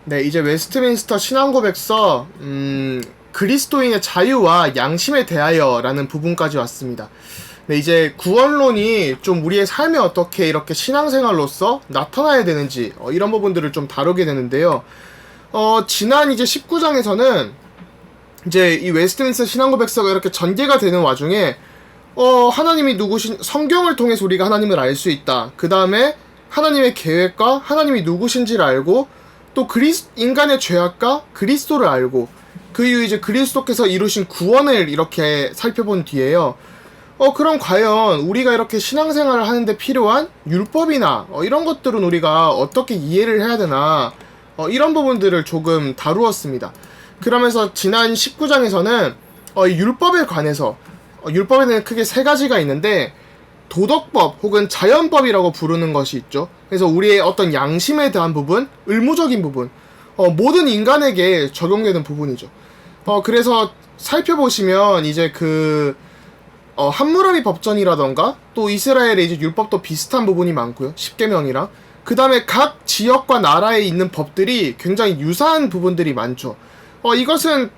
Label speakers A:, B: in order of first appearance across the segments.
A: 네, 이제 웨스트민스터 신앙고백서 그리스도인의 자유와 양심에 대하여라는 부분까지 왔습니다. 네, 이제 구원론이 좀 우리의 삶에 어떻게 이렇게 신앙생활로서 나타나야 되는지 이런 부분들을 좀 다루게 되는데요. 지난 이제 19장에서는 이제 이 웨스트민스터 신앙고백서가 이렇게 전개가 되는 와중에 하나님이 누구신 성경을 통해서 우리가 하나님을 알 수 있다. 그 다음에 하나님의 계획과 하나님이 누구신지를 알고 또 인간의 죄악과 그리스도를 알고 그 이후 이제 그리스도께서 이루신 구원을 이렇게 살펴본 뒤에요. 그럼 과연 우리가 이렇게 신앙생활을 하는데 필요한 율법이나 이런 것들은 우리가 어떻게 이해를 해야 되나 이런 부분들을 조금 다루었습니다. 그러면서 지난 19장에서는 이 율법에 관해서 율법에는 크게 세 가지가 있는데 도덕법 혹은 자연법이라고 부르는 것이 있죠. 그래서 우리의 어떤 양심에 대한 부분, 의무적인 부분, 모든 인간에게 적용되는 부분이죠. 그래서 살펴보시면 이제 함무라비 법전이라던가 또 이스라엘의 이제 율법도 비슷한 부분이 많고요. 십계명이랑 그 다음에 각 지역과 나라에 있는 법들이 굉장히 유사한 부분들이 많죠. 이것은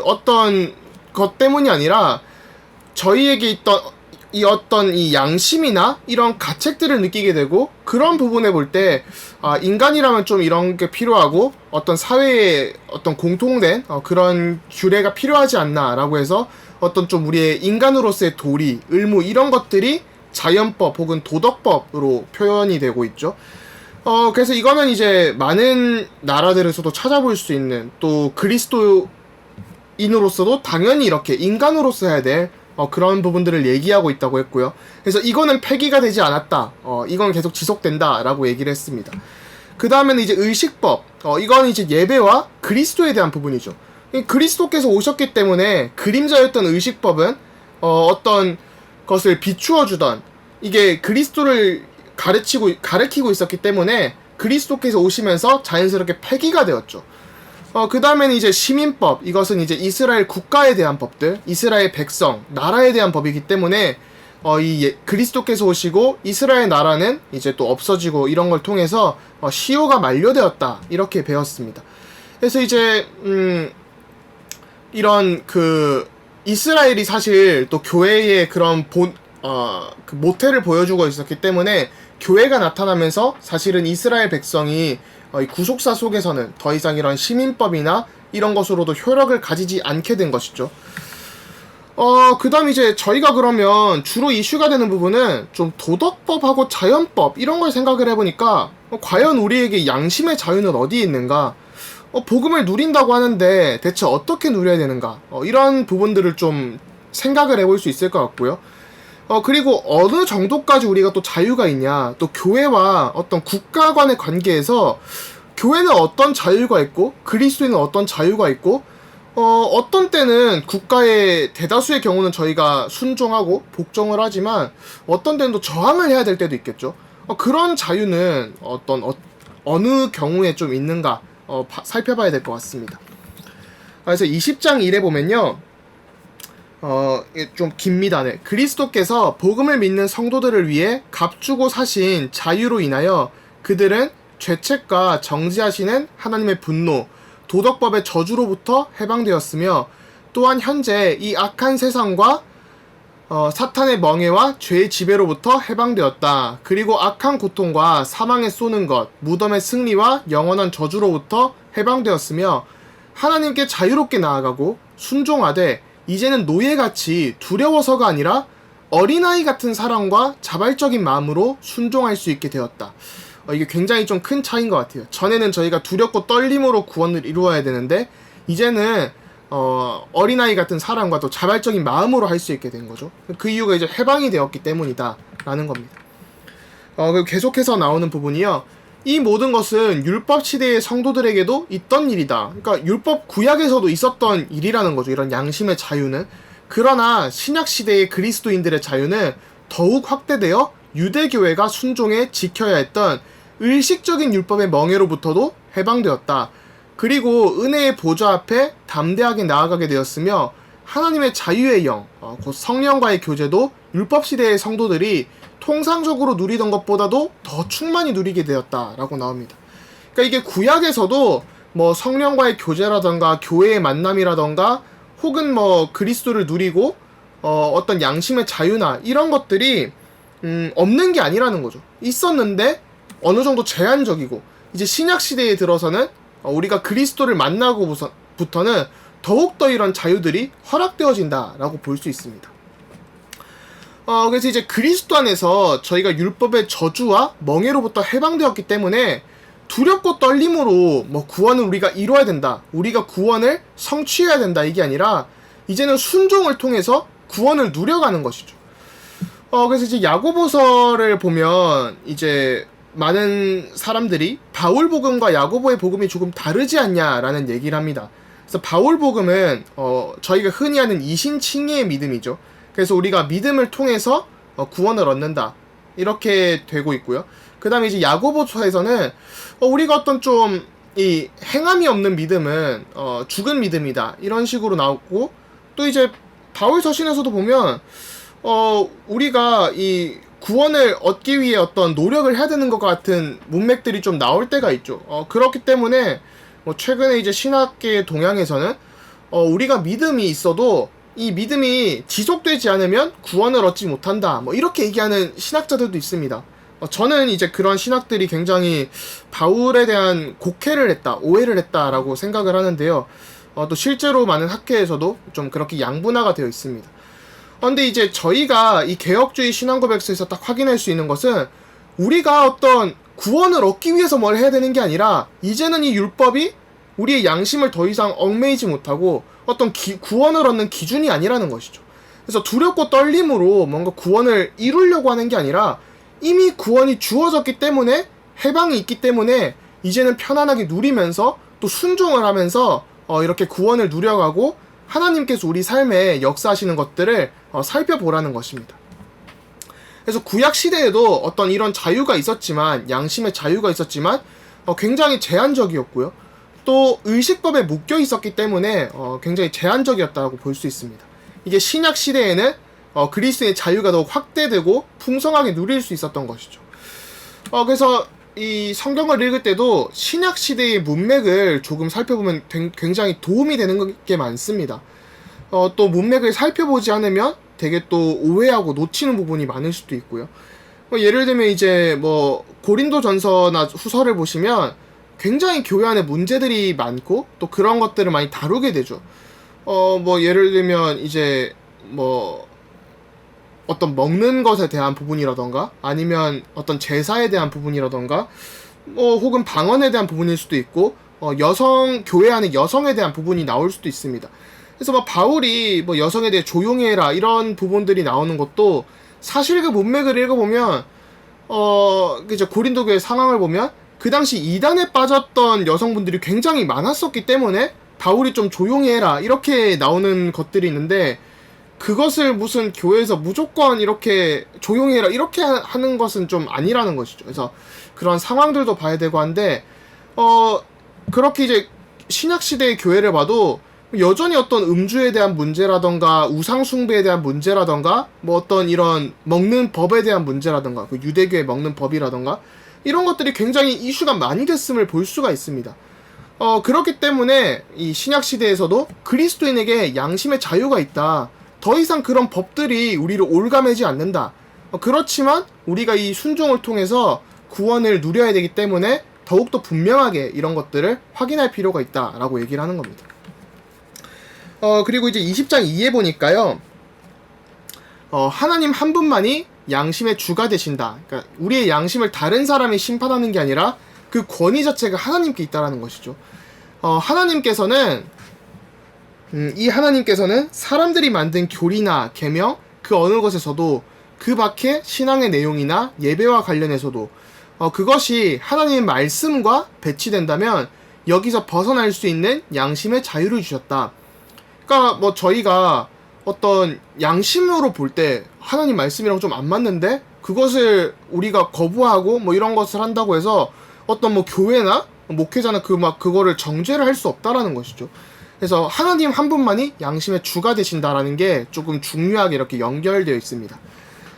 A: 어떤 것 때문이 아니라 저희에게 있던 어떤 이 양심이나 이런 가책들을 느끼게 되고 그런 부분에 볼 때 인간이라면 좀 이런 게 필요하고 어떤 사회에 어떤 공통된 그런 규례가 필요하지 않나라고 해서 어떤 좀 우리의 인간으로서의 도리, 의무 이런 것들이 자연법 혹은 도덕법으로 표현이 되고 있죠. 그래서 이거는 이제 많은 나라들에서도 찾아볼 수 있는 또 그리스도인으로서도 당연히 이렇게 인간으로서 해야 될 그런 부분들을 얘기하고 있다고 했고요. 그래서 이거는 폐기가 되지 않았다. 이건 계속 지속된다. 라고 얘기를 했습니다. 그 다음에는 이제 의식법. 이건 이제 예배와 그리스도에 대한 부분이죠. 그리스도께서 오셨기 때문에 그림자였던 의식법은 어떤 것을 비추어주던 이게 그리스도를 가르치고 있었기 때문에 그리스도께서 오시면서 자연스럽게 폐기가 되었죠. 그 다음에는 이제 시민법, 이것은 이제 이스라엘 국가에 대한 법들, 이스라엘 백성, 나라에 대한 법이기 때문에 그리스도께서 오시고 이스라엘 나라는 이제 또 없어지고 이런 걸 통해서 시효가 만료되었다 이렇게 배웠습니다. 그래서 이제 이런 이스라엘이 사실 또 교회의 그런 모태를 보여주고 있었기 때문에 교회가 나타나면서 사실은 이스라엘 백성이 이 구속사 속에서는 더 이상 이런 시민법이나 이런 것으로도 효력을 가지지 않게 된 것이죠. 그 다음 이제 저희가 그러면 주로 이슈가 되는 부분은 좀 도덕법하고 자연법 이런 걸 생각을 해보니까 과연 우리에게 양심의 자유는 어디에 있는가? 복음을 누린다고 하는데 대체 어떻게 누려야 되는가? 이런 부분들을 좀 생각을 해볼 수 있을 것 같고요. 그리고 어느 정도까지 우리가 또 자유가 있냐, 또 교회와 어떤 국가 간의 관계에서 교회는 어떤 자유가 있고 그리스도인은 어떤 자유가 있고 어떤 때는 국가의 대다수의 경우는 저희가 순종하고 복종을 하지만 어떤 때는 또 저항을 해야 될 때도 있겠죠. 그런 자유는 어느 경우에 좀 있는가 살펴봐야 될 것 같습니다. 그래서 20장 1에 보면요, 좀 깁니다. 네. 그리스도께서 복음을 믿는 성도들을 위해 값주고 사신 자유로 인하여 그들은 죄책과 정죄하시는 하나님의 분노, 도덕법의 저주로부터 해방되었으며 또한 현재 이 악한 세상과 사탄의 멍에와 죄의 지배로부터 해방되었다. 그리고 악한 고통과 사망에 쏘는 것, 무덤의 승리와 영원한 저주로부터 해방되었으며 하나님께 자유롭게 나아가고 순종하되 이제는 노예같이 두려워서가 아니라 어린아이 같은 사랑과 자발적인 마음으로 순종할 수 있게 되었다. 이게 굉장히 좀 큰 차이인 것 같아요. 전에는 저희가 두렵고 떨림으로 구원을 이루어야 되는데 이제는 어린아이 같은 사랑과 또 자발적인 마음으로 할 수 있게 된 거죠. 그 이유가 이제 해방이 되었기 때문이다 라는 겁니다. 그리고 계속해서 나오는 부분이요, 이 모든 것은 율법 시대의 성도들에게도 있던 일이다. 그러니까 율법 구약에서도 있었던 일이라는 거죠. 이런 양심의 자유는. 그러나 신약 시대의 그리스도인들의 자유는 더욱 확대되어 유대교회가 순종해 지켜야 했던 의식적인 율법의 멍에로부터도 해방되었다. 그리고 은혜의 보좌 앞에 담대하게 나아가게 되었으며 하나님의 자유의 영, 곧 성령과의 교제도 율법 시대의 성도들이 통상적으로 누리던 것보다도 더 충만히 누리게 되었다라고 나옵니다. 그러니까 이게 구약에서도 뭐 성령과의 교제라던가 교회의 만남이라던가 혹은 뭐 그리스도를 누리고 어떤 양심의 자유나 이런 것들이 없는 게 아니라는 거죠. 있었는데 어느 정도 제한적이고 이제 신약 시대에 들어서는 우리가 그리스도를 만나고부터는 더욱더 이런 자유들이 허락되어진다라고 볼 수 있습니다. 그래서 이제 그리스도 안에서 저희가 율법의 저주와 멍에로부터 해방되었기 때문에 두렵고 떨림으로 뭐 구원을 우리가 이루어야 된다, 우리가 구원을 성취해야 된다, 이게 아니라 이제는 순종을 통해서 구원을 누려가는 것이죠. 그래서 이제 야고보서를 보면 이제 많은 사람들이 바울 복음과 야고보의 복음이 조금 다르지 않냐라는 얘기를 합니다. 그래서 바울 복음은 저희가 흔히 하는 이신칭의의 믿음이죠. 그래서 우리가 믿음을 통해서 구원을 얻는다, 이렇게 되고 있고요. 그 다음에 이제 야고보서에서는 우리가 어떤 좀 이 행함이 없는 믿음은 죽은 믿음이다, 이런 식으로 나오고, 또 이제 바울 서신에서도 보면 우리가 이 구원을 얻기 위해 어떤 노력을 해야 되는 것 같은 문맥들이 좀 나올 때가 있죠. 그렇기 때문에 뭐 최근에 이제 신학계의 동향에서는 우리가 믿음이 있어도 이 믿음이 지속되지 않으면 구원을 얻지 못한다, 뭐 이렇게 얘기하는 신학자들도 있습니다. 저는 이제 그런 신학들이 굉장히 바울에 대한 곡해를 했다, 오해를 했다라고 생각을 하는데요. 또 실제로 많은 학회에서도 좀 그렇게 양분화가 되어 있습니다. 근데 이제 저희가 이 개혁주의 신앙고백서에서 딱 확인할 수 있는 것은 우리가 어떤 구원을 얻기 위해서 뭘 해야 되는 게 아니라 이제는 이 율법이 우리의 양심을 더 이상 얽매이지 못하고 어떤 구원을 얻는 기준이 아니라는 것이죠. 그래서 두렵고 떨림으로 뭔가 구원을 이루려고 하는 게 아니라 이미 구원이 주어졌기 때문에, 해방이 있기 때문에 이제는 편안하게 누리면서 또 순종을 하면서 이렇게 구원을 누려가고 하나님께서 우리 삶에 역사하시는 것들을 살펴보라는 것입니다. 그래서 구약 시대에도 어떤 이런 자유가 있었지만, 양심의 자유가 있었지만 굉장히 제한적이었고요. 또 의식법에 묶여 있었기 때문에 굉장히 제한적이었다고 볼 수 있습니다. 이게 신약 시대에는 그리스도의 자유가 더욱 확대되고 풍성하게 누릴 수 있었던 것이죠. 그래서 이 성경을 읽을 때도 신약 시대의 문맥을 조금 살펴보면 굉장히 도움이 되는 게 많습니다. 또 문맥을 살펴보지 않으면 되게 또 오해하고 놓치는 부분이 많을 수도 있고요. 예를 들면 이제 뭐 고린도전서나 후서를 보시면 굉장히 교회 안에 문제들이 많고 또 그런 것들을 많이 다루게 되죠. 뭐 예를 들면 이제 뭐 어떤 먹는 것에 대한 부분이라던가 아니면 어떤 제사에 대한 부분이라던가 뭐 혹은 방언에 대한 부분일 수도 있고 교회 안에 여성에 대한 부분이 나올 수도 있습니다. 그래서 뭐 바울이 뭐 여성에 대해 조용히 해라, 이런 부분들이 나오는 것도 사실 그 문맥을 읽어보면 이제 고린도 교회 상황을 보면 그 당시 이단에 빠졌던 여성분들이 굉장히 많았었기 때문에 바울이 좀 조용히 해라, 이렇게 나오는 것들이 있는데, 그것을 무슨 교회에서 무조건 이렇게 조용히 해라 이렇게 하는 것은 좀 아니라는 것이죠. 그래서 그런 상황들도 봐야 되고 한데 그렇게 이제 신약시대의 교회를 봐도 여전히 어떤 음주에 대한 문제라던가 우상숭배에 대한 문제라던가 뭐 어떤 이런 먹는 법에 대한 문제라던가 그 유대교의 먹는 법이라던가 이런 것들이 굉장히 이슈가 많이 됐음을 볼 수가 있습니다. 그렇기 때문에 이 신약시대에서도 그리스도인에게 양심의 자유가 있다, 더 이상 그런 법들이 우리를 올가매지 않는다, 그렇지만 우리가 이 순종을 통해서 구원을 누려야 되기 때문에 더욱더 분명하게 이런 것들을 확인할 필요가 있다라고 얘기를 하는 겁니다. 그리고 이제 20장 2에 보니까요, 하나님 한 분만이 양심의 주가 되신다. 그러니까 우리의 양심을 다른 사람이 심판하는 게 아니라 그 권위 자체가 하나님께 있다라는 것이죠. 이 하나님께서는 사람들이 만든 교리나 계명 그 어느 것에서도 그 밖에 신앙의 내용이나 예배와 관련해서도 그것이 하나님의 말씀과 배치된다면 여기서 벗어날 수 있는 양심의 자유를 주셨다. 그러니까 뭐 저희가 어떤 양심으로 볼 때 하나님 말씀이랑 좀 안 맞는데 그것을 우리가 거부하고 뭐 이런 것을 한다고 해서 어떤 뭐 교회나 목회자나 그거를 정죄를 할 수 없다라는 것이죠. 그래서 하나님 한 분만이 양심의 주가 되신다라는 게 조금 중요하게 이렇게 연결되어 있습니다.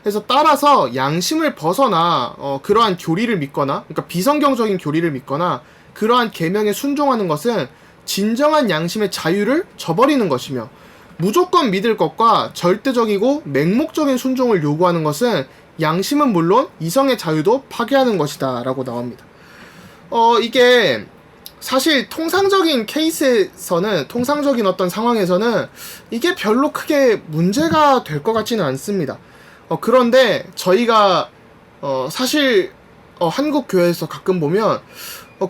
A: 그래서 따라서 양심을 벗어나 그러한 교리를 믿거나, 그러니까 비성경적인 교리를 믿거나 그러한 계명에 순종하는 것은 진정한 양심의 자유를 저버리는 것이며, 무조건 믿을 것과 절대적이고 맹목적인 순종을 요구하는 것은 양심은 물론 이성의 자유도 파괴하는 것이다 라고 나옵니다. 이게 사실 통상적인 케이스에서는, 통상적인 어떤 상황에서는 이게 별로 크게 문제가 될 것 같지는 않습니다. 그런데 저희가 사실 한국 교회에서 가끔 보면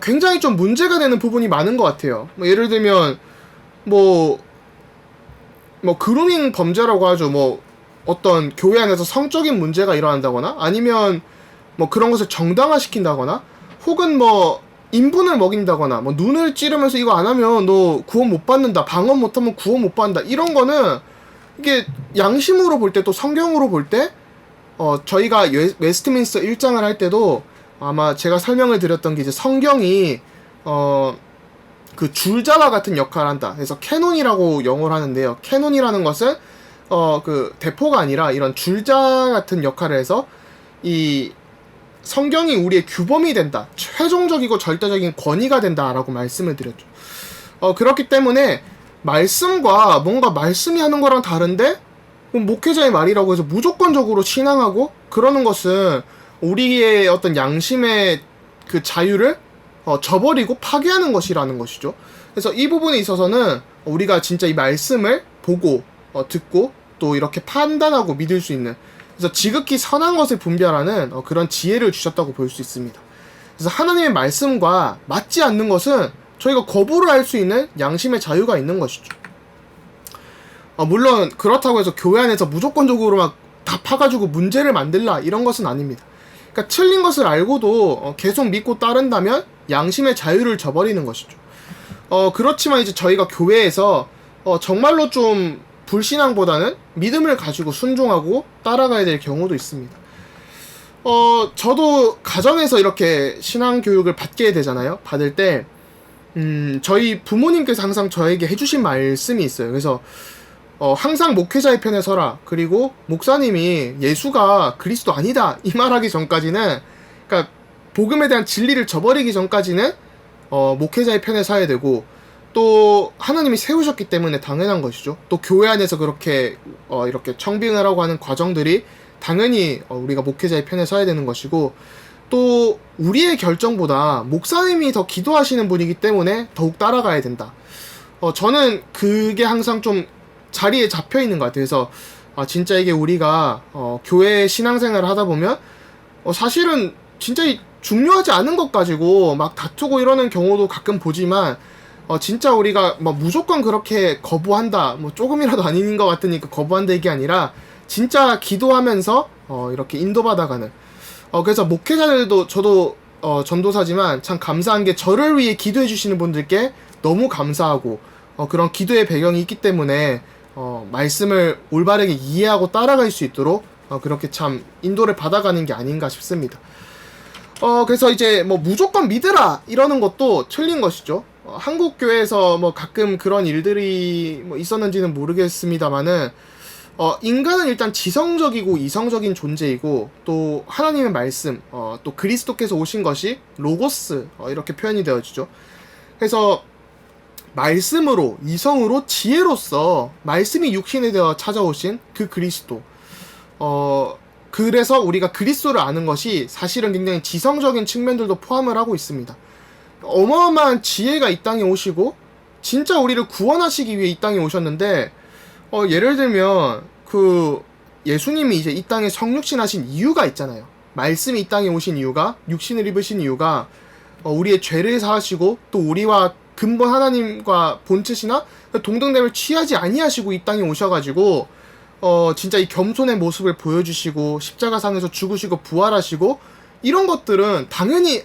A: 굉장히 좀 문제가 되는 부분이 많은 것 같아요. 예를 들면 뭐 그루밍 범죄라고 하죠. 어떤 교회 안에서 성적인 문제가 일어난다거나, 아니면 그런 것을 정당화시킨다거나, 혹은 인분을 먹인다거나, 눈을 찌르면서 이거 안 하면 너 구원 못 받는다, 방언 못하면 구원 못 받는다, 이런 거는 이게 양심으로 볼 때, 또 성경으로 볼 때, 저희가 웨스트민스터 1장을 할 때도 아마 제가 설명을 드렸던 게, 이제 성경이 그 줄자와 같은 역할을 한다. 그래서 캐논이라고 영어를 하는데요. 캐논이라는 것은 그 대포가 아니라 이런 줄자 같은 역할을 해서 이 성경이 우리의 규범이 된다, 최종적이고 절대적인 권위가 된다라고 말씀을 드렸죠. 그렇기 때문에 말씀과 뭔가 말씀이 하는 거랑 다른데 목회자의 말이라고 해서 무조건적으로 신앙하고 그러는 것은 우리의 어떤 양심의 그 자유를 저버리고 파괴하는 것이라는 것이죠. 그래서 이 부분에 있어서는 우리가 진짜 이 말씀을 보고 듣고 또 이렇게 판단하고 믿을 수 있는, 그래서 지극히 선한 것을 분별하는 그런 지혜를 주셨다고 볼 수 있습니다. 그래서 하나님의 말씀과 맞지 않는 것은 저희가 거부를 할 수 있는 양심의 자유가 있는 것이죠. 물론 그렇다고 해서 교회 안에서 무조건적으로 막 다 파가지고 문제를 만들라, 이런 것은 아닙니다. 그러니까 틀린 것을 알고도 계속 믿고 따른다면 양심의 자유를 저버리는 것이죠. 그렇지만 이제 저희가 교회에서 정말로 좀 불신앙보다는 믿음을 가지고 순종하고 따라가야 될 경우도 있습니다. 저도 가정에서 이렇게 신앙 교육을 받게 되잖아요. 받을 때 저희 부모님께서 항상 저에게 해주신 말씀이 있어요. 그래서 항상 목회자의 편에 서라. 그리고 목사님이 예수가 그리스도 아니다, 이 말하기 전까지는, 그러니까 복음에 대한 진리를 저버리기 전까지는 목회자의 편에 서야 되고, 또 하나님이 세우셨기 때문에 당연한 것이죠. 또 교회 안에서 그렇게 이렇게 청빙을 하고 하는 과정들이 당연히 우리가 목회자의 편에 서야 되는 것이고, 또 우리의 결정보다 목사님이 더 기도하시는 분이기 때문에 더욱 따라가야 된다. 저는 그게 항상 좀 자리에 잡혀 있는 것 같아요. 그래서 진짜 이게 우리가 교회 신앙생활을 하다 보면 사실은 진짜 중요하지 않은 것 가지고 막 다투고 이러는 경우도 가끔 보지만, 진짜 우리가 무조건 그렇게 거부한다, 조금이라도 아닌 것 같으니까 거부한다, 이게 아니라 진짜 기도하면서 이렇게 인도받아가는, 그래서 목회자들도, 저도 전도사지만 참 감사한 게, 저를 위해 기도해 주시는 분들께 너무 감사하고, 그런 기도의 배경이 있기 때문에 말씀을 올바르게 이해하고 따라갈 수 있도록 그렇게 참 인도를 받아가는 게 아닌가 싶습니다. 그래서 이제 무조건 믿으라 이러는 것도 틀린 것이죠. 한국 교회에서 가끔 그런 일들이 있었는지는 모르겠습니다만은, 인간은 일단 지성적이고 이성적인 존재이고, 또 하나님의 말씀, 또 그리스도께서 오신 것이 로고스, 이렇게 표현이 되어지죠. 그래서 말씀으로, 이성으로, 지혜로서 말씀이 육신이 되어 찾아오신 그 그리스도, 그래서 우리가 그리스도를 아는 것이 사실은 굉장히 지성적인 측면들도 포함을 하고 있습니다. 어마어마한 지혜가 이 땅에 오시고 진짜 우리를 구원하시기 위해 이 땅에 오셨는데, 예를 들면 그 예수님이 이제 이 땅에 성육신 하신 이유가 있잖아요. 말씀이 이 땅에 오신 이유가, 육신을 입으신 이유가 우리의 죄를 사하시고, 또 우리와 근본 하나님과 본체시나 동등됨을 취하지 아니하시고 이 땅에 오셔가지고 진짜 이 겸손의 모습을 보여주시고, 십자가상에서 죽으시고 부활하시고, 이런 것들은 당연히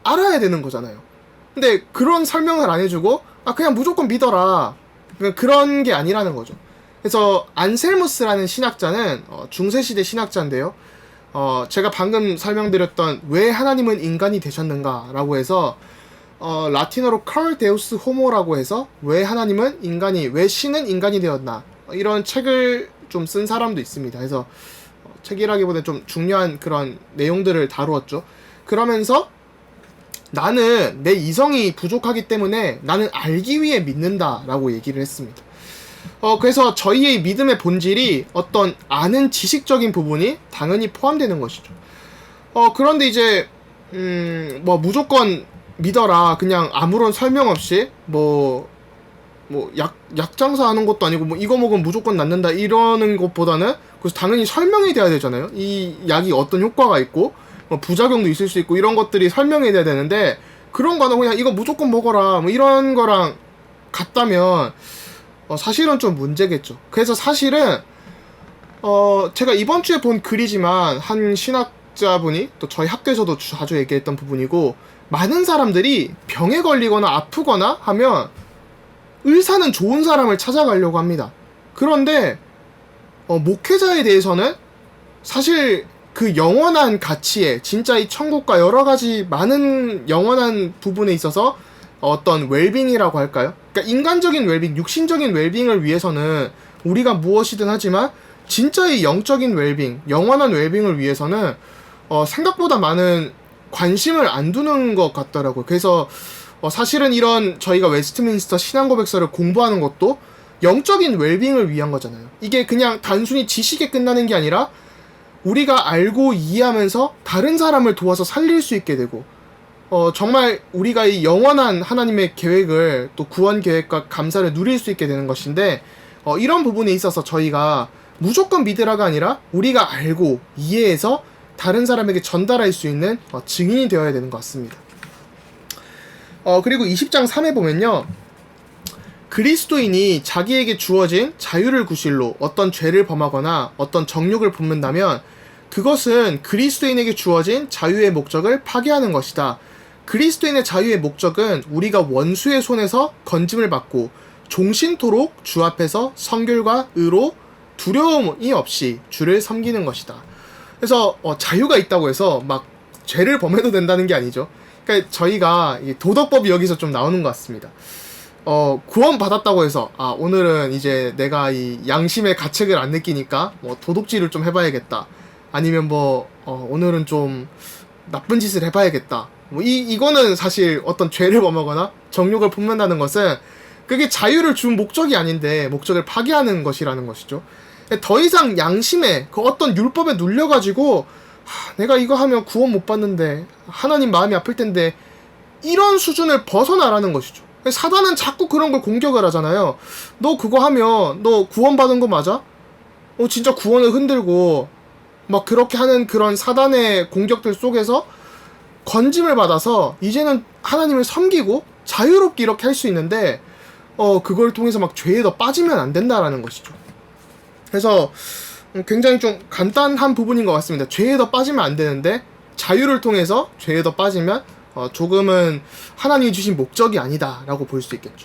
A: 알아야 되는 거잖아요. 근데 그런 설명을 안 해주고 그냥 무조건 믿어라, 그런 게 아니라는 거죠. 그래서 안셀무스라는 신학자는 중세시대 신학자인데요, 제가 방금 설명드렸던 왜 하나님은 인간이 되셨는가 라고 해서 라틴어로 컬 데우스 호모라고 해서 왜 하나님은 인간이, 왜 신은 인간이 되었나, 이런 책을 좀 쓴 사람도 있습니다. 그래서 책이라기보다는 좀 중요한 그런 내용들을 다루었죠. 그러면서 나는 내 이성이 부족하기 때문에 나는 알기 위해 믿는다 라고 얘기를 했습니다. 그래서 저희의 믿음의 본질이 어떤 아는 지식적인 부분이 당연히 포함되는 것이죠. 그런데 이제 뭐 무조건 믿어라 그냥 아무런 설명 없이 뭐 약 장사하는 것도 아니고 뭐 이거 먹으면 무조건 낫는다 이러는 것보다는 그래서 당연히 설명이 돼야 되잖아요. 이 약이 어떤 효과가 있고 뭐 부작용도 있을 수 있고 이런 것들이 설명이 돼야 되는데 그런 거는 그냥 이거 무조건 먹어라 뭐 이런 거랑 같다면 사실은 좀 문제겠죠. 그래서 사실은 제가 이번 주에 본 글이지만 한 신학자분이 또 저희 학교에서도 자주 얘기했던 부분이고 많은 사람들이 병에 걸리거나 아프거나 하면 의사는 좋은 사람을 찾아가려고 합니다. 그런데 목회자에 대해서는 사실 그 영원한 가치에 진짜 이 천국과 여러 가지 많은 영원한 부분에 있어서 어떤 웰빙이라고 할까요? 그러니까 인간적인 웰빙, 육신적인 웰빙을 위해서는 우리가 무엇이든 하지만 진짜의 영적인 웰빙, 영원한 웰빙을 위해서는 생각보다 많은 관심을 안 두는 것 같더라고요. 그래서 사실은 이런 저희가 웨스트민스터 신앙고백서를 공부하는 것도 영적인 웰빙을 위한 거잖아요. 이게 그냥 단순히 지식에 끝나는 게 아니라 우리가 알고 이해하면서 다른 사람을 도와서 살릴 수 있게 되고 정말 우리가 이 영원한 하나님의 계획을 또 구원 계획과 감사를 누릴 수 있게 되는 것인데 이런 부분에 있어서 저희가 무조건 믿으라가 아니라 우리가 알고 이해해서 다른 사람에게 전달할 수 있는 증인이 되어야 되는 것 같습니다. 그리고 20장 3에 보면요. 그리스도인이 자기에게 주어진 자유를 구실로 어떤 죄를 범하거나 어떤 정욕을 품는다면 그것은 그리스도인에게 주어진 자유의 목적을 파괴하는 것이다. 그리스도인의 자유의 목적은 우리가 원수의 손에서 건짐을 받고 종신토록 주 앞에서 성결과 의로 두려움이 없이 주를 섬기는 것이다. 그래서 자유가 있다고 해서 막 죄를 범해도 된다는 게 아니죠. 그러니까 저희가 도덕법이 여기서 좀 나오는 것 같습니다. 구원 받았다고 해서 오늘은 이제 내가 이 양심의 가책을 안 느끼니까 뭐 도둑질을 좀 해봐야겠다. 아니면 오늘은 좀 나쁜 짓을 해봐야겠다. 이거는 사실 어떤 죄를 범하거나 정욕을 품는다는 것은 그게 자유를 준 목적이 아닌데 목적을 파괴하는 것이라는 것이죠. 더 이상 양심에 그 어떤 율법에 눌려가지고 내가 이거 하면 구원 못 받는데 하나님 마음이 아플 텐데 이런 수준을 벗어나라는 것이죠. 사단은 자꾸 그런 걸 공격을 하잖아요. 너 그거 하면 너 구원 받은 거 맞아? 진짜 구원을 흔들고 막 그렇게 하는 그런 사단의 공격들 속에서 건짐을 받아서 이제는 하나님을 섬기고 자유롭게 이렇게 할 수 있는데 그걸 통해서 막 죄에 더 빠지면 안 된다라는 것이죠. 그래서 굉장히 좀 간단한 부분인 것 같습니다. 죄에 더 빠지면 안 되는데 자유를 통해서 죄에 더 빠지면 조금은 하나님이 주신 목적이 아니다 라고 볼 수 있겠죠.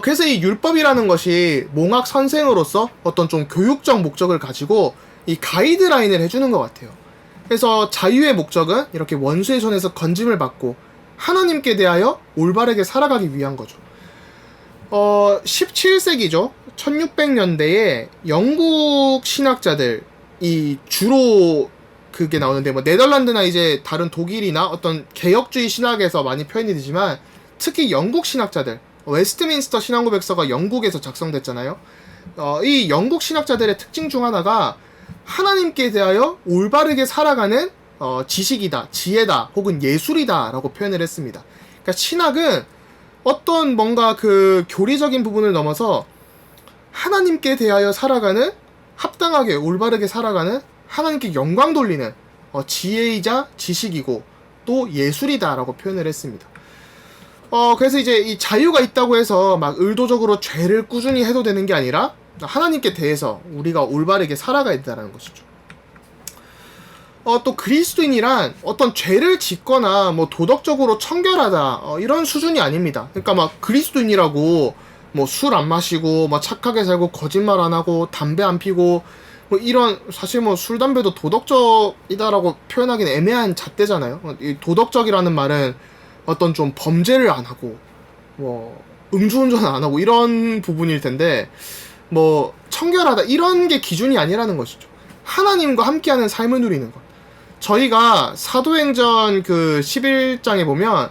A: 그래서 이 율법이라는 것이 몽학 선생으로서 어떤 좀 교육적 목적을 가지고 이 가이드라인을 해주는 것 같아요. 그래서 자유의 목적은 이렇게 원수의 손에서 건짐을 받고 하나님께 대하여 올바르게 살아가기 위한 거죠. 17세기죠. 1600년대에 영국 신학자들이 주로 그게 나오는데 네덜란드나 이제 다른 독일이나 어떤 개혁주의 신학에서 많이 표현이 되지만 특히 영국 신학자들 웨스트민스터 신앙고백서가 영국에서 작성됐잖아요. 이 영국 신학자들의 특징 중 하나가 하나님께 대하여 올바르게 살아가는 지식이다, 지혜다, 혹은 예술이다 라고 표현을 했습니다. 그러니까 신학은 어떤 뭔가 그 교리적인 부분을 넘어서 하나님께 대하여 살아가는 합당하게 올바르게 살아가는 하나님께 영광 돌리는 지혜이자 지식이고 또 예술이다 라고 표현을 했습니다. 그래서 이제 이 자유가 있다고 해서 막 의도적으로 죄를 꾸준히 해도 되는 게 아니라 하나님께 대해서 우리가 올바르게 살아가야 된다는 것이죠. 또 그리스도인이란 어떤 죄를 짓거나 뭐 도덕적으로 청결하다 이런 수준이 아닙니다. 그러니까 막 그리스도인이라고 뭐 술 안 마시고 뭐 착하게 살고 거짓말 안 하고 담배 안 피고 뭐 이런 사실 뭐 술 담배도 도덕적이다라고 표현하기는 애매한 잣대잖아요. 이 도덕적이라는 말은 어떤 좀 범죄를 안 하고 뭐 음주운전 안 하고 이런 부분일 텐데 뭐 청결하다 이런 게 기준이 아니라는 것이죠. 하나님과 함께하는 삶을 누리는 것. 저희가 사도행전 그 11장에 보면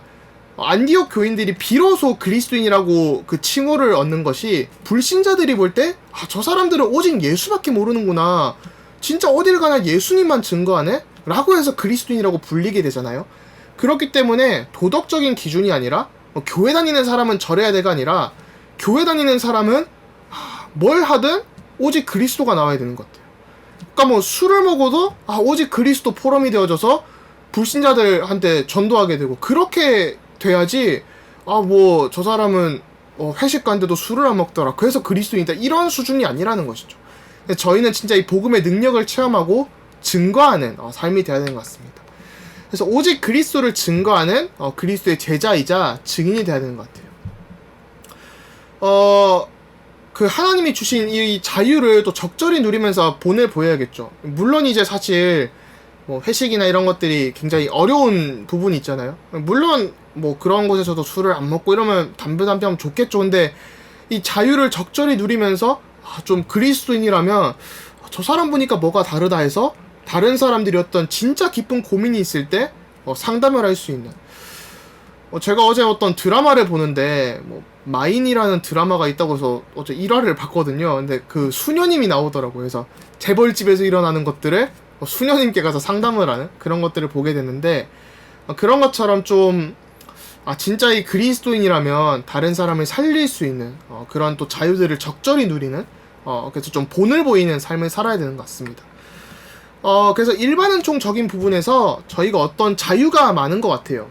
A: 안디옥 교인들이 비로소 그리스도인이라고 그 칭호를 얻는 것이 불신자들이 볼 때 저 사람들은 오직 예수밖에 모르는구나, 진짜 어딜 가나 예수님만 증거하네? 라고 해서 그리스도인이라고 불리게 되잖아요. 그렇기 때문에 도덕적인 기준이 아니라 교회 다니는 사람은 저래야 돼가 아니라 교회 다니는 사람은 뭘 하든 오직 그리스도가 나와야 되는 것 같아요. 그러니까 뭐 술을 먹어도 오직 그리스도 포럼이 되어져서 불신자들한테 전도하게 되고 그렇게 돼야지, 뭐 저 사람은 회식 간데도 술을 안 먹더라 그래서 그리스도인이다, 이런 수준이 아니라는 것이죠. 저희는 진짜 이 복음의 능력을 체험하고 증거하는 삶이 되어야 되는 것 같습니다. 그래서 오직 그리스도를 증거하는 그리스도의 제자이자 증인이 되어야 되는 것 같아요. 그 하나님이 주신 이 자유를 또 적절히 누리면서 본을 보여야겠죠. 물론 이제 사실 뭐 회식이나 이런 것들이 굉장히 어려운 부분이 있잖아요. 물론 뭐 그런 곳에서도 술을 안 먹고 이러면 담배 하면 좋겠죠. 근데 이 자유를 적절히 누리면서 좀 그리스도인이라면 저 사람 보니까 뭐가 다르다 해서 다른 사람들이 어떤 진짜 깊은 고민이 있을 때 상담을 할 수 있는, 제가 어제 어떤 드라마를 보는데 마인이라는 드라마가 있다고 해서 어제 1화를 봤거든요. 근데 그 수녀님이 나오더라고요. 그래서 재벌집에서 일어나는 것들을 수녀님께 가서 상담을 하는 그런 것들을 보게 됐는데, 그런 것처럼 좀 진짜 이 그리스도인이라면 다른 사람을 살릴 수 있는 그런 또 자유들을 적절히 누리는, 그래서 좀 본을 보이는 삶을 살아야 되는 것 같습니다. 그래서 일반은총적인 부분에서 저희가 어떤 자유가 많은 것 같아요.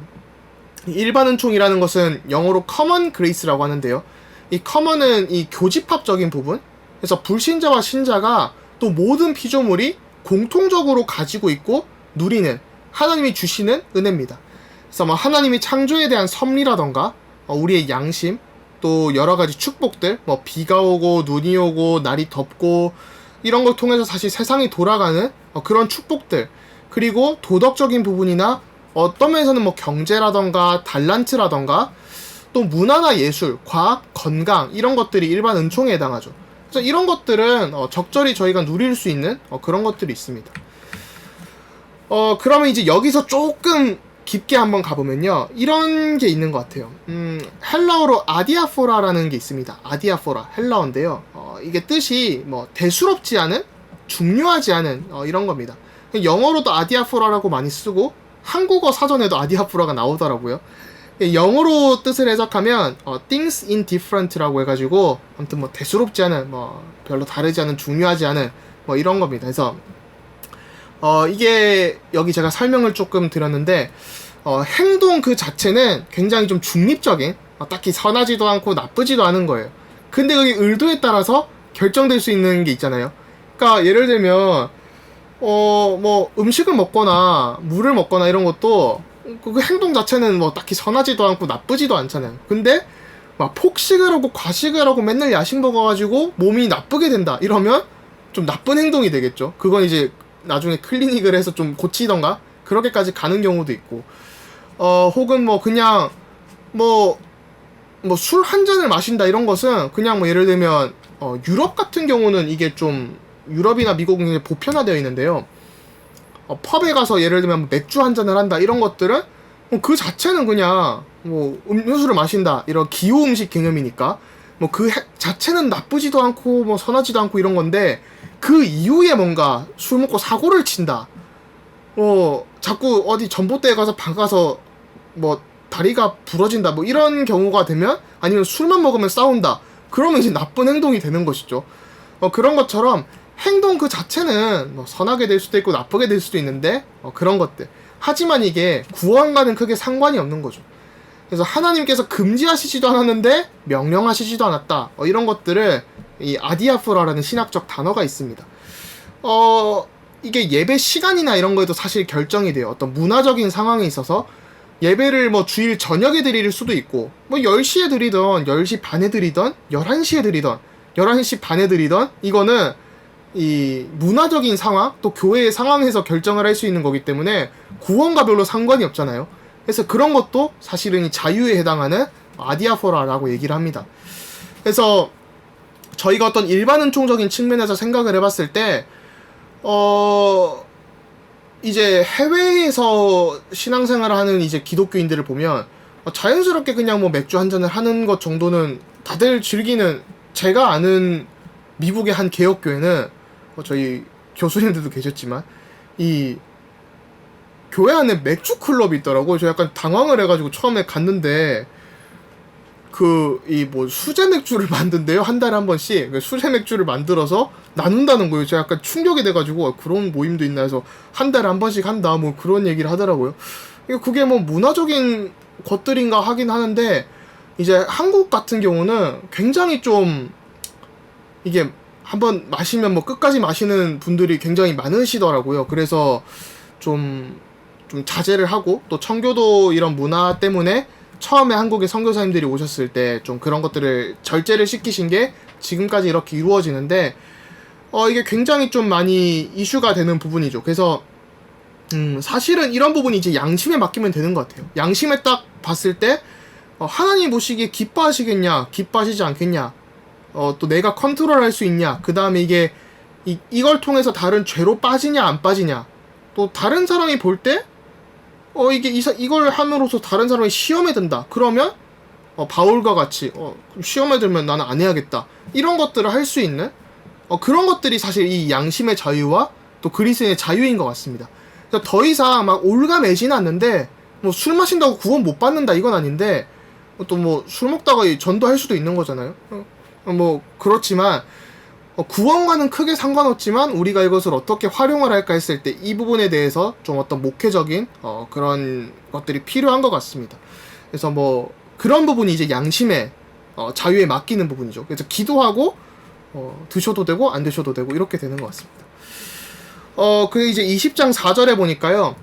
A: 일반은총이라는 것은 영어로 common grace라고 하는데요. 이 common은 이 교집합적인 부분, 그래서 불신자와 신자가 또 모든 피조물이 공통적으로 가지고 있고 누리는 하나님이 주시는 은혜입니다. 그래서 뭐 하나님이 창조에 대한 섭리라던가 우리의 양심, 또 여러가지 축복들, 뭐 비가 오고 눈이 오고 날이 덥고 이런 걸 통해서 사실 세상이 돌아가는 그런 축복들, 그리고 도덕적인 부분이나 어떤 면에서는 뭐 경제라던가 달란트라던가 또 문화나 예술, 과학, 건강 이런 것들이 일반 은총에 해당하죠. 그래서 이런 것들은 적절히 저희가 누릴 수 있는 그런 것들이 있습니다. 그러면 이제 여기서 조금 깊게 한번 가보면요, 이런 게 있는 것 같아요. 헬라어로 아디아포라라는 게 있습니다. 아디아포라, 헬라어인데요. 이게 뜻이 뭐 대수롭지 않은, 중요하지 않은 이런 겁니다. 영어로도 아디아포라라고 많이 쓰고 한국어 사전에도 아디아포라가 나오더라고요. 영어로 뜻을 해석하면 things indifferent라고 해가지고 아무튼 뭐 대수롭지 않은, 뭐 별로 다르지 않은, 중요하지 않은 뭐 이런 겁니다. 그래서 이게 여기 제가 설명을 조금 드렸는데 행동 그 자체는 굉장히 좀 중립적인, 딱히 선하지도 않고 나쁘지도 않은 거예요. 근데 그게 의도에 따라서 결정될 수 있는 게 있잖아요. 그러니까 예를 들면 뭐 음식을 먹거나 물을 먹거나 이런 것도 그 행동 자체는 뭐 딱히 선하지도 않고 나쁘지도 않잖아요. 근데 막 폭식을 하고 과식을 하고 맨날 야식 먹어가지고 몸이 나쁘게 된다 이러면 좀 나쁜 행동이 되겠죠. 그건 이제 나중에 클리닉을 해서 좀 고치던가 그렇게까지 가는 경우도 있고, 혹은 뭐 그냥 뭐 술 한 잔을 마신다 이런 것은 그냥 뭐 예를 들면 유럽 같은 경우는 이게 좀, 유럽이나 미국은 굉장히 보편화되어 있는데요. 펍에 가서 예를 들면 맥주 한 잔을 한다 이런 것들은 그 자체는 그냥 뭐 음료수를 마신다 이런 기호 음식 개념이니까 뭐 그 자체는 나쁘지도 않고 뭐 선하지도 않고 이런 건데, 그 이후에 뭔가 술 먹고 사고를 친다, 자꾸 어디 전봇대에 가서 박아서 뭐 다리가 부러진다 뭐 이런 경우가 되면, 아니면 술만 먹으면 싸운다, 그러면 이제 나쁜 행동이 되는 것이죠. 그런 것처럼 행동 그 자체는 뭐 선하게 될 수도 있고 나쁘게 될 수도 있는데 그런 것들, 하지만 이게 구원과는 크게 상관이 없는 거죠. 그래서 하나님께서 금지하시지도 않았는데 명령하시지도 않았다, 이런 것들을 이 아디아포라라는 신학적 단어가 있습니다. 이게 예배 시간이나 이런 거에도 사실 결정이 돼요. 어떤 문화적인 상황에 있어서 예배를 뭐 주일 저녁에 드릴 수도 있고, 뭐 10시에 드리던 10시 반에 드리던 11시에 드리던 11시 반에 드리던, 이거는 이 문화적인 상황, 또 교회의 상황에서 결정을 할 수 있는 거기 때문에 구원과 별로 상관이 없잖아요. 그래서 그런 것도 사실은 이 자유에 해당하는 아디아포라라고 얘기를 합니다. 그래서 저희가 어떤 일반 은총적인 측면에서 생각을 해봤을 때 이제 해외에서 신앙생활을 하는 이제 기독교인들을 보면 자연스럽게 그냥 뭐 맥주 한 잔을 하는 것 정도는 다들 즐기는, 제가 아는 미국의 한 개혁교회는 저희 교수님들도 계셨지만 이 교회 안에 맥주 클럽이 있더라고요. 저 약간 당황을 해가지고 처음에 갔는데 이 뭐 수제 맥주를 만든대요. 한 달에 한 번씩 수제 맥주를 만들어서 나눈다는 거예요. 제가 약간 충격이 돼가지고 그런 모임도 있나 해서 한 달에 한 번씩 한다 뭐 그런 얘기를 하더라고요. 그게 뭐 문화적인 것들인가 하긴 하는데 이제 한국 같은 경우는 굉장히 좀 이게 한번 마시면 뭐 끝까지 마시는 분들이 굉장히 많으시더라고요. 그래서 좀 자제를 하고, 또 청교도 이런 문화 때문에 처음에 한국에 선교사님들이 오셨을 때 좀 그런 것들을 절제를 시키신 게 지금까지 이렇게 이루어지는데 이게 굉장히 좀 많이 이슈가 되는 부분이죠. 그래서 사실은 이런 부분이 이제 양심에 맡기면 되는 것 같아요. 양심에 딱 봤을 때 하나님 보시기에 기뻐하시겠냐, 기뻐하시지 않겠냐, 또 내가 컨트롤할 수 있냐, 그 다음에 이걸 통해서 다른 죄로 빠지냐 안 빠지냐, 또 다른 사람이 볼 때 이걸 함으로써 다른 사람이 시험에 든다. 그러면 바울과 같이 시험에 들면 나는 안 해야겠다. 이런 것들을 할 수 있는 그런 것들이 사실 이 양심의 자유와 또 그리스도의 자유인 것 같습니다. 그러니까 더 이상 막 올가매지는 않는데 뭐 술 마신다고 구원 못 받는다 이건 아닌데, 또 뭐 술 먹다가 전도할 수도 있는 거잖아요. 뭐 그렇지만 구원과는 크게 상관없지만 우리가 이것을 어떻게 활용을 할까 했을 때 이 부분에 대해서 좀 어떤 목회적인 그런 것들이 필요한 것 같습니다. 그래서 뭐 그런 부분이 이제 양심의 자유에 맡기는 부분이죠. 그래서 기도하고 드셔도 되고 안 드셔도 되고 이렇게 되는 것 같습니다. 그 이제 20장 4절에 보니까요.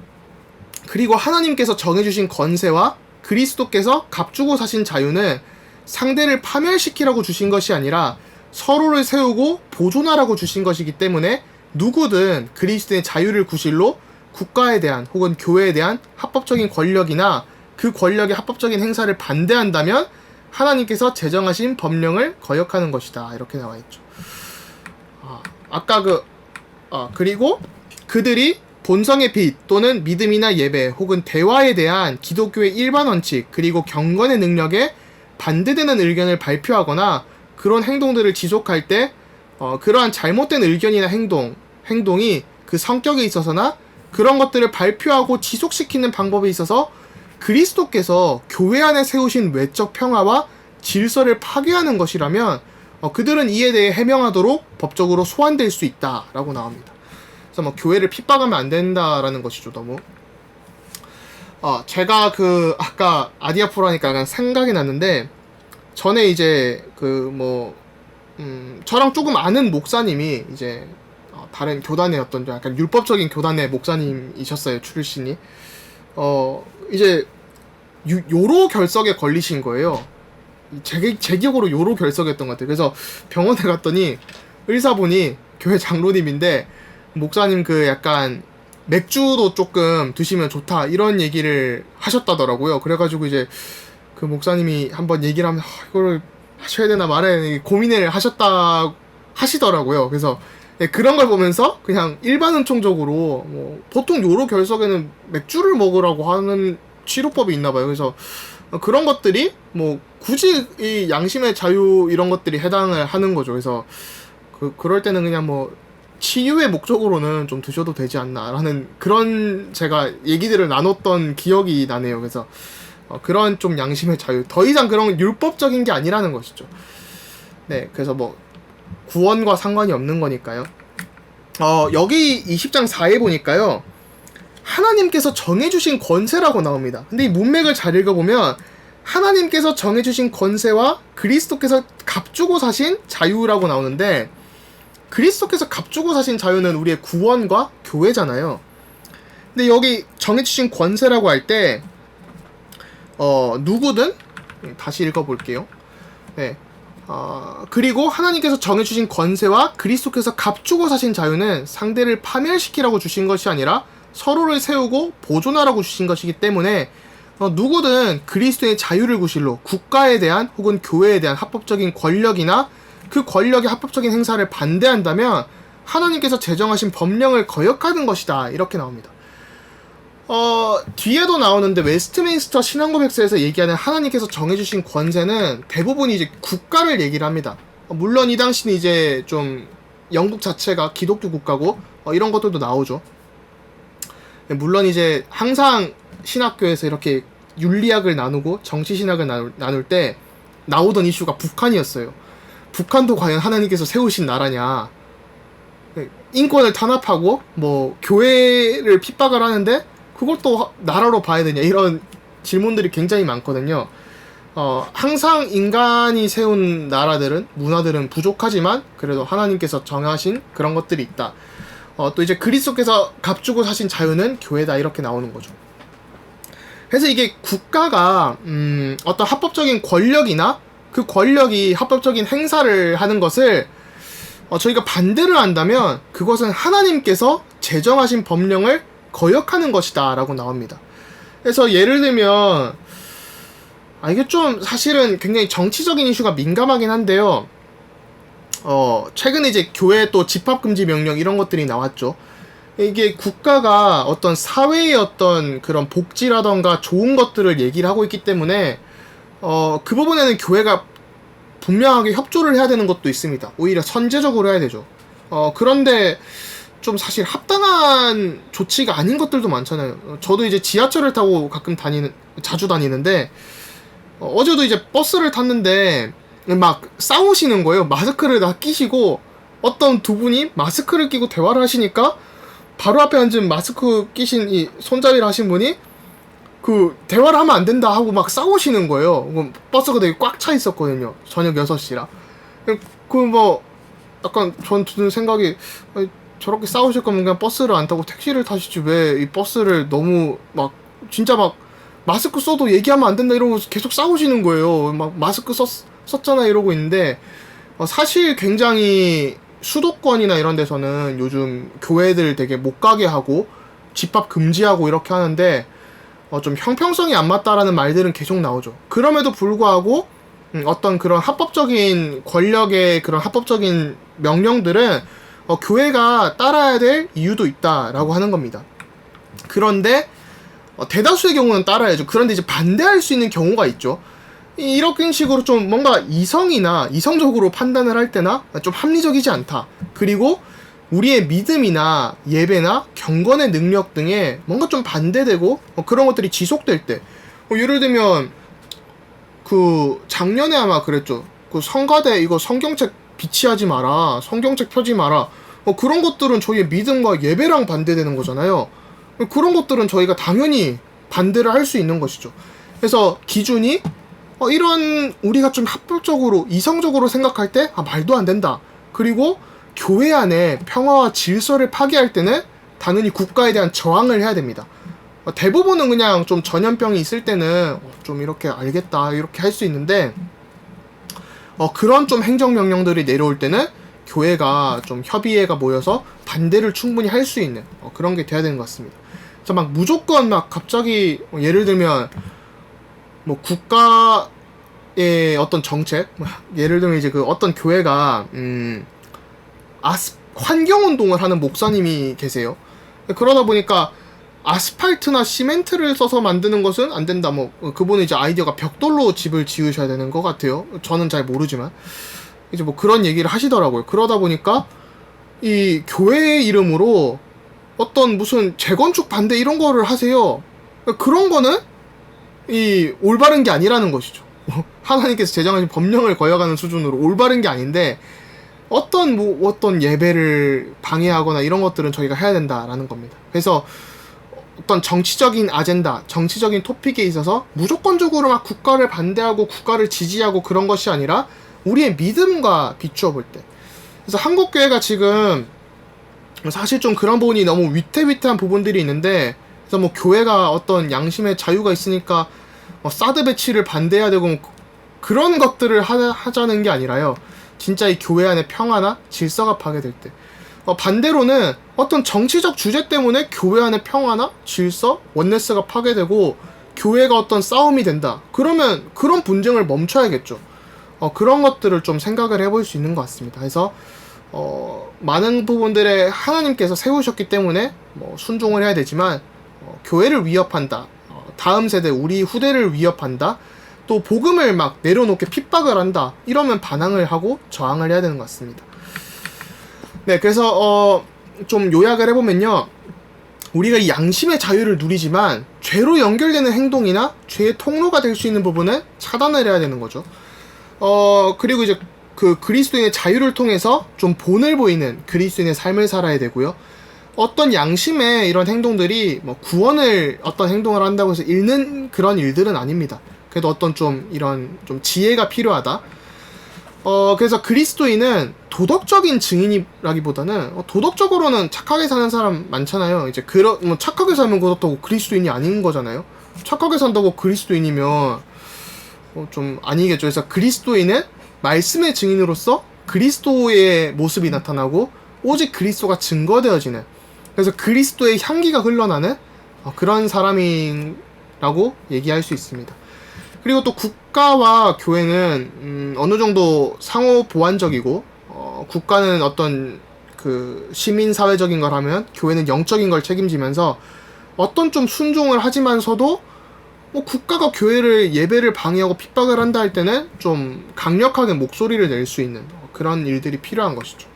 A: 그리고 하나님께서 정해주신 권세와 그리스도께서 값주고 사신 자유는 상대를 파멸시키라고 주신 것이 아니라 서로를 세우고 보존하라고 주신 것이기 때문에 누구든 그리스도의 자유를 구실로 국가에 대한 혹은 교회에 대한 합법적인 권력이나 그 권력의 합법적인 행사를 반대한다면 하나님께서 제정하신 법령을 거역하는 것이다. 이렇게 나와 있죠. 그리고 그들이 본성의 빛 또는 믿음이나 예배 혹은 대화에 대한 기독교의 일반 원칙 그리고 경건의 능력에 반대되는 의견을 발표하거나 그런 행동들을 지속할 때 그러한 잘못된 의견이나 행동이 그 성격에 있어서나 그런 것들을 발표하고 지속시키는 방법에 있어서 그리스도께서 교회 안에 세우신 외적 평화와 질서를 파괴하는 것이라면 그들은 이에 대해 해명하도록 법적으로 소환될 수 있다라고 나옵니다. 그래서 뭐 교회를 핍박하면 안 된다라는 것이죠. 너무 제가 아까 아디아프로 하니까 약간 생각이 났는데, 전에 이제 저랑 조금 아는 목사님이 이제 다른 교단의 어떤 약간 율법적인 교단의 목사님이셨어요. 출신이 이제 요로 결석에 걸리신 거예요. 제 기억으로 요로 결석이었던 것 같아요. 그래서 병원에 갔더니 의사분이 교회 장로님인데 목사님 약간 맥주도 조금 드시면 좋다 이런 얘기를 하셨다더라고요. 그래가지고 이제 그 목사님이 한번 얘기를 하면 이거를 하셔야 되나 말아야 되나 고민을 하시더라고요. 그래서 그런 걸 보면서 그냥 일반 은총적으로 뭐 보통 요로 결석에는 맥주를 먹으라고 하는 치료법이 있나 봐요. 그래서 그런 것들이 뭐 굳이 이 양심의 자유 이런 것들이 해당을 하는 거죠. 그래서 그럴 때는 그냥 뭐 치유의 목적으로는 좀 드셔도 되지 않나라는 그런 제가 얘기들을 나눴던 기억이 나네요. 그래서 그런 좀 양심의 자유, 더 이상 그런 율법적인 게 아니라는 것이죠. 네, 그래서 뭐 구원과 상관이 없는 거니까요. 여기 20장 4에 보니까요, 하나님께서 정해주신 권세라고 나옵니다. 근데 이 문맥을 잘 읽어보면 하나님께서 정해주신 권세와 그리스도께서 값주고 사신 자유라고 나오는데, 그리스도께서 값주고 사신 자유는 우리의 구원과 교회잖아요. 근데 여기 정해주신 권세라고 할 때 누구든 다시 읽어볼게요. 네. 그리고 하나님께서 정해주신 권세와 그리스도께서 값주고 사신 자유는 상대를 파멸시키라고 주신 것이 아니라 서로를 세우고 보존하라고 주신 것이기 때문에 누구든 그리스도의 자유를 구실로 국가에 대한 혹은 교회에 대한 합법적인 권력이나 그 권력의 합법적인 행사를 반대한다면 하나님께서 제정하신 법령을 거역하는 것이다. 이렇게 나옵니다. 뒤에도 나오는데 웨스트민스터 신앙고백서에서 얘기하는 하나님께서 정해주신 권세는 대부분 이제 국가를 얘기를 합니다. 물론 이 당시는 이제 좀 영국 자체가 기독교 국가고 이런 것들도 나오죠. 물론 이제 항상 신학교에서 이렇게 윤리학을 나누고 정치신학을 나눌 때 나오던 이슈가 북한이었어요. 북한도 과연 하나님께서 세우신 나라냐, 인권을 탄압하고 뭐 교회를 핍박을 하는데 그걸 또 나라로 봐야 되냐, 이런 질문들이 굉장히 많거든요. 항상 인간이 세운 나라들은, 문화들은 부족하지만 그래도 하나님께서 정하신 그런 것들이 있다. 또 이제 그리스도께서 값주고 사신 자유는 교회다, 이렇게 나오는 거죠. 그래서 이게 국가가 어떤 합법적인 권력이나 그 권력이 합법적인 행사를 하는 것을 저희가 반대를 한다면 그것은 하나님께서 제정하신 법령을 거역하는 것이다 라고 나옵니다. 그래서 예를 들면 이게 좀 사실은 굉장히 정치적인 이슈가 민감하긴 한데요. 최근에 이제 교회 또 집합금지 명령 이런 것들이 나왔죠. 이게 국가가 어떤 사회의 어떤 그런 복지라던가 좋은 것들을 얘기를 하고 있기 때문에 그 부분에는 교회가 분명하게 협조를 해야 되는 것도 있습니다. 오히려 선제적으로 해야 되죠. 그런데 좀 사실 합당한 조치가 아닌 것들도 많잖아요. 저도 이제 지하철을 타고 가끔 자주 다니는데 어제도 이제 버스를 탔는데 막 싸우시는 거예요. 마스크를 다 끼시고 어떤 두 분이 마스크를 끼고 대화를 하시니까 바로 앞에 앉은 마스크 끼신 이 손잡이를 하신 분이 그 대화를 하면 안 된다 하고 막 싸우시는 거예요. 버스가 되게 꽉 차 있었거든요. 저녁 6시라. 그 뭐 약간 전 드는 생각이, 저렇게 싸우실 거면 그냥 버스를 안 타고 택시를 타시지 왜 이 버스를 너무 막 진짜 막 마스크 써도 얘기하면 안 된다 이러고 계속 싸우시는 거예요. 막 마스크 썼잖아 이러고 있는데 사실 굉장히 수도권이나 이런 데서는 요즘 교회들 되게 못 가게 하고 집합 금지하고 이렇게 하는데 좀 형평성이 안 맞다라는 말들은 계속 나오죠. 그럼에도 불구하고 어떤 그런 합법적인 권력의 그런 합법적인 명령들은 교회가 따라야 될 이유도 있다라고 하는 겁니다. 그런데 대다수의 경우는 따라야죠. 그런데 이제 반대할 수 있는 경우가 있죠. 이런 식으로 좀 뭔가 이성적으로 판단을 할 때나 좀 합리적이지 않다. 그리고 우리의 믿음이나 예배나 경건의 능력 등에 뭔가 좀 반대되고 그런 것들이 지속될 때, 예를 들면 그 작년에 아마 그랬죠. 그 성가대 이거 성경책 비치하지 마라, 성경책 펴지 마라, 그런 것들은 저희의 믿음과 예배랑 반대되는 거잖아요. 그런 것들은 저희가 당연히 반대를 할 수 있는 것이죠. 그래서 기준이 이런 우리가 좀 합법적으로 이성적으로 생각할 때 말도 안 된다. 그리고 교회 안에 평화와 질서를 파괴할 때는 당연히 국가에 대한 저항을 해야 됩니다. 대부분은 그냥 좀 전염병이 있을 때는 좀 이렇게 알겠다 이렇게 할 수 있는데 그런 좀 행정명령들이 내려올 때는 교회가 좀 협의회가 모여서 반대를 충분히 할 수 있는 그런 게 돼야 되는 것 같습니다. 그래서 막 무조건 막 갑자기 예를 들면 뭐 국가의 어떤 정책, 예를 들면 이제 그 어떤 교회가 환경운동을 하는 목사님이 계세요. 그러다 보니까 아스팔트나 시멘트를 써서 만드는 것은 안 된다. 뭐 그분은 이제 아이디어가 벽돌로 집을 지으셔야 되는 것 같아요. 저는 잘 모르지만 이제 뭐 그런 얘기를 하시더라고요. 그러다 보니까 이 교회의 이름으로 어떤 무슨 재건축 반대 이런 거를 하세요. 그런 거는 이 올바른 게 아니라는 것이죠. 하나님께서 제정하신 법령을 거역하는 수준으로 올바른 게 아닌데 어떤 예배를 방해하거나 이런 것들은 저희가 해야 된다라는 겁니다. 그래서 어떤 정치적인 아젠다, 정치적인 토픽에 있어서 무조건적으로 막 국가를 반대하고 국가를 지지하고 그런 것이 아니라 우리의 믿음과 비추어 볼 때. 그래서 한국교회가 지금 사실 좀 그런 부분이 너무 위태위태한 부분들이 있는데, 그래서 뭐 교회가 어떤 양심의 자유가 있으니까 사드 배치를 반대해야 되고 뭐 그런 것들을 하자는 게 아니라요. 진짜 이 교회 안에 평화나 질서가 파괴될 때, 반대로는 어떤 정치적 주제 때문에 교회 안에 평화나 질서, 원네스가 파괴되고 교회가 어떤 싸움이 된다. 그러면 그런 분쟁을 멈춰야겠죠. 그런 것들을 좀 생각을 해볼 수 있는 것 같습니다. 그래서 많은 부분들에 하나님께서 세우셨기 때문에 뭐 순종을 해야 되지만 교회를 위협한다. 다음 세대 우리 후대를 위협한다. 또 복음을 막 내려놓게 핍박을 한다. 이러면 반항을 하고 저항을 해야 되는 것 같습니다. 네, 그래서 좀 요약을 해보면요. 우리가 이 양심의 자유를 누리지만 죄로 연결되는 행동이나 죄의 통로가 될 수 있는 부분은 차단을 해야 되는 거죠. 그리고 이제 그 그리스도인의 자유를 통해서 좀 본을 보이는 그리스도인의 삶을 살아야 되고요. 어떤 양심의 이런 행동들이 뭐 구원을 어떤 행동을 한다고 해서 잃는 그런 일들은 아닙니다. 그래도 어떤 좀 이런 좀 지혜가 필요하다. 그래서 그리스도인은 도덕적인 증인이라기보다는 도덕적으로는 착하게 사는 사람 많잖아요. 이제 뭐 착하게 살면 그렇다고 그리스도인이 아닌 거잖아요. 착하게 산다고 그리스도인이면 좀 아니겠죠. 그래서 그리스도인은 말씀의 증인으로서 그리스도의 모습이 나타나고 오직 그리스도가 증거되어지는, 그래서 그리스도의 향기가 흘러나는 그런 사람이라고 얘기할 수 있습니다. 그리고 또 국가와 교회는 어느 정도 상호 보완적이고, 국가는 어떤 그 시민 사회적인 걸 하면 교회는 영적인 걸 책임지면서 어떤 좀 순종을 하지만서도 국가가 교회를 예배를 방해하고 핍박을 한다 할 때는 좀 강력하게 목소리를 낼 수 있는 그런 일들이 필요한 것이죠.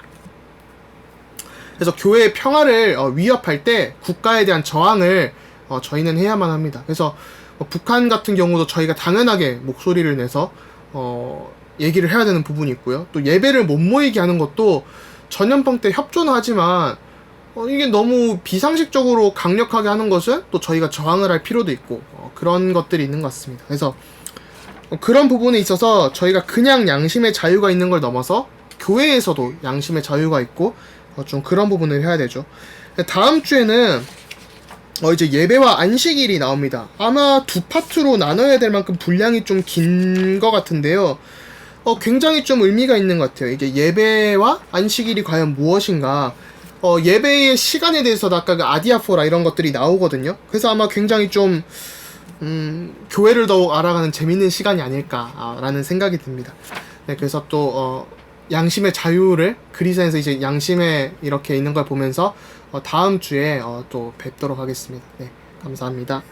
A: 그래서 교회의 평화를 위협할 때 국가에 대한 저항을 저희는 해야만 합니다. 그래서 북한 같은 경우도 저희가 당연하게 목소리를 내서 얘기를 해야 되는 부분이 있고요. 또 예배를 못 모이게 하는 것도 전염병 때 협조는 하지만 이게 너무 비상식적으로 강력하게 하는 것은 또 저희가 저항을 할 필요도 있고 그런 것들이 있는 것 같습니다. 그래서 그런 부분에 있어서 저희가 그냥 양심의 자유가 있는 걸 넘어서 교회에서도 양심의 자유가 있고 좀 그런 부분을 해야 되죠. 다음 주에는 이제 예배와 안식일이 나옵니다. 아마 두 파트로 나눠야 될 만큼 분량이 좀 긴 것 같은데요. 굉장히 좀 의미가 있는 것 같아요. 이게 예배와 안식일이 과연 무엇인가. 예배의 시간에 대해서도 아까 그 아디아포라 이런 것들이 나오거든요. 그래서 아마 굉장히 좀 교회를 더욱 알아가는 재밌는 시간이 아닐까라는 생각이 듭니다. 네, 그래서 또 양심의 자유를 그리스도에서 이제 양심에 이렇게 있는 걸 보면서 다음 주에 또 뵙도록 하겠습니다. 네, 감사합니다.